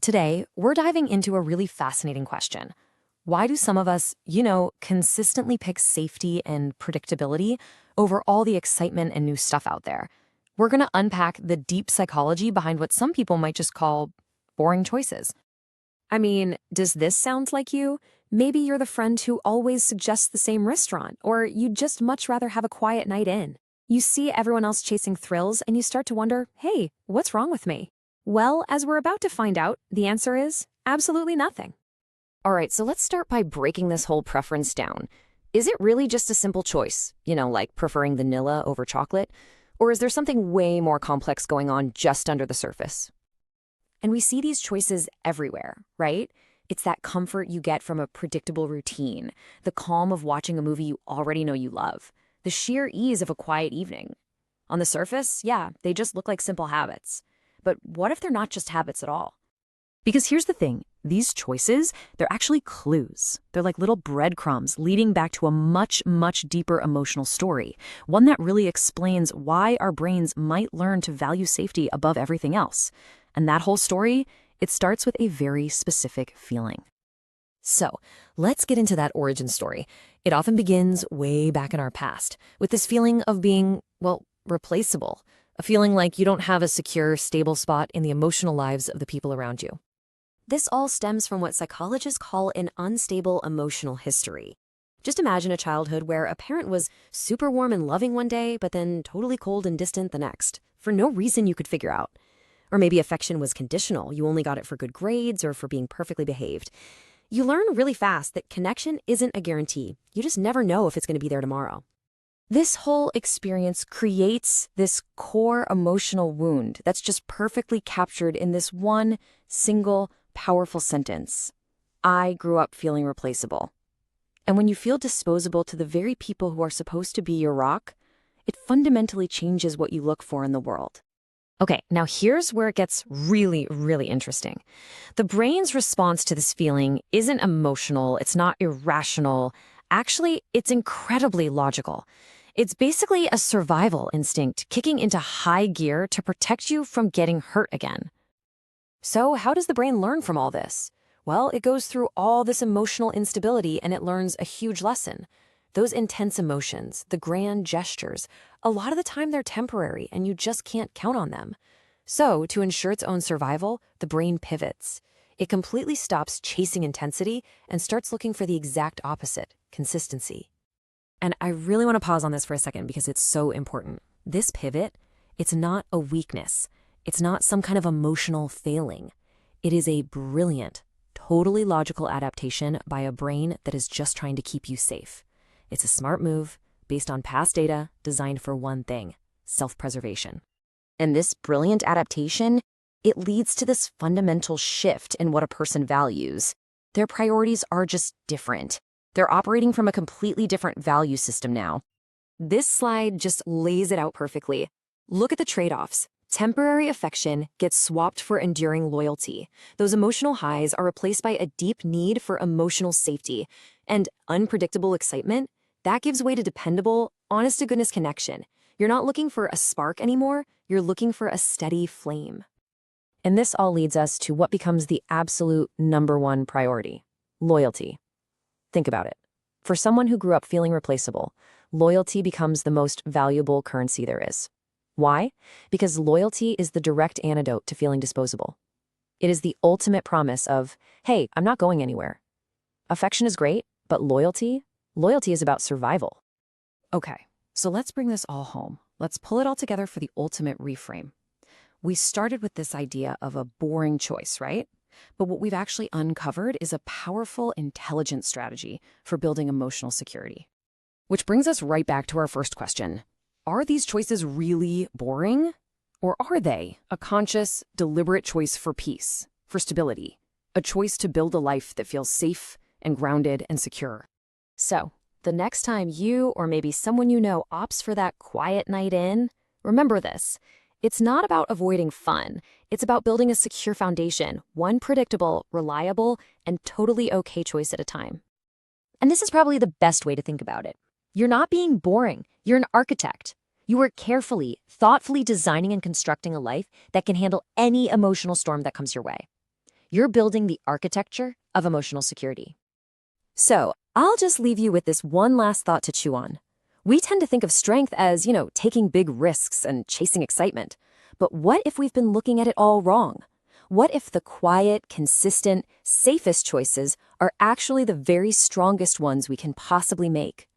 Today, we're diving into a really fascinating question. Why do some of us, consistently pick safety and predictability over all the excitement and new stuff out there? We're going to unpack the deep psychology behind what some people might just call boring choices. I mean, does this sound like you? Maybe you're the friend who always suggests the same restaurant, or you'd just much rather have a quiet night in. You see everyone else chasing thrills, and you start to wonder, hey, what's wrong with me? Well, as we're about to find out, the answer is absolutely nothing. All right, so let's start by breaking this whole preference down. Is it really just a simple choice, like preferring vanilla over chocolate? Or is there something way more complex going on just under the surface? And we see these choices everywhere, right? It's that comfort you get from a predictable routine, the calm of watching a movie you already know you love, the sheer ease of a quiet evening. On the surface, yeah, they just look like simple habits. But what if they're not just habits at all? Because here's the thing, these choices, they're actually clues. They're like little breadcrumbs leading back to a much, much deeper emotional story, one that really explains why our brains might learn to value safety above everything else. And that whole story, it starts with a very specific feeling. So, let's get into that origin story. It often begins way back in our past, with this feeling of being, replaceable. A feeling like you don't have a secure, stable spot in the emotional lives of the people around you. This all stems from what psychologists call an unstable emotional history. Just imagine a childhood where a parent was super warm and loving one day, but then totally cold and distant the next, for no reason you could figure out. Or maybe affection was conditional. You only got it for good grades or for being perfectly behaved. You learn really fast that connection isn't a guarantee. You just never know if it's going to be there tomorrow. This whole experience creates this core emotional wound that's just perfectly captured in this one single powerful sentence. I grew up feeling replaceable. And when you feel disposable to the very people who are supposed to be your rock, it fundamentally changes what you look for in the world. Okay, now here's where it gets really, really interesting. The brain's response to this feeling isn't emotional, it's not irrational. Actually, it's incredibly logical. It's basically a survival instinct kicking into high gear to protect you from getting hurt again. So how does the brain learn from all this? Well, it goes through all this emotional instability and it learns a huge lesson. Those intense emotions, the grand gestures, a lot of the time they're temporary and you just can't count on them. So, to ensure its own survival, the brain pivots. It completely stops chasing intensity and starts looking for the exact opposite, consistency. And I really want to pause on this for a second because it's so important. This pivot, it's not a weakness. It's not some kind of emotional failing. It is a brilliant, totally logical adaptation by a brain that is just trying to keep you safe. It's a smart move based on past data designed for one thing, self-preservation. And this brilliant adaptation, it leads to this fundamental shift in what a person values. Their priorities are just different. They're operating from a completely different value system now. This slide just lays it out perfectly. Look at the trade-offs. Temporary affection gets swapped for enduring loyalty. Those emotional highs are replaced by a deep need for emotional safety. And unpredictable excitement, that gives way to dependable, honest-to-goodness connection. You're not looking for a spark anymore, you're looking for a steady flame. And this all leads us to what becomes the absolute number one priority, loyalty. Think about it. For someone who grew up feeling replaceable, loyalty becomes the most valuable currency there is. Why? Because loyalty is the direct antidote to feeling disposable. It is the ultimate promise of, hey, I'm not going anywhere. Affection is great, but loyalty is about survival. Okay, so let's bring this all home. Let's pull it all together for the ultimate reframe. We started with this idea of a boring choice, right? But what we've actually uncovered is a powerful, intelligent strategy for building emotional security. Which brings us right back to our first question. Are these choices really boring? Or are they a conscious, deliberate choice for peace, for stability, a choice to build a life that feels safe and grounded and secure? So, the next time you or maybe someone you know opts for that quiet night in, remember this. It's not about avoiding fun. It's about building a secure foundation, one predictable, reliable, and totally okay choice at a time. And this is probably the best way to think about it. You're not being boring. You're an architect. You are carefully, thoughtfully designing and constructing a life that can handle any emotional storm that comes your way. You're building the architecture of emotional security. So, I'll just leave you with this one last thought to chew on. We tend to think of strength as, taking big risks and chasing excitement. But what if we've been looking at it all wrong? What if the quiet, consistent, safest choices are actually the very strongest ones we can possibly make?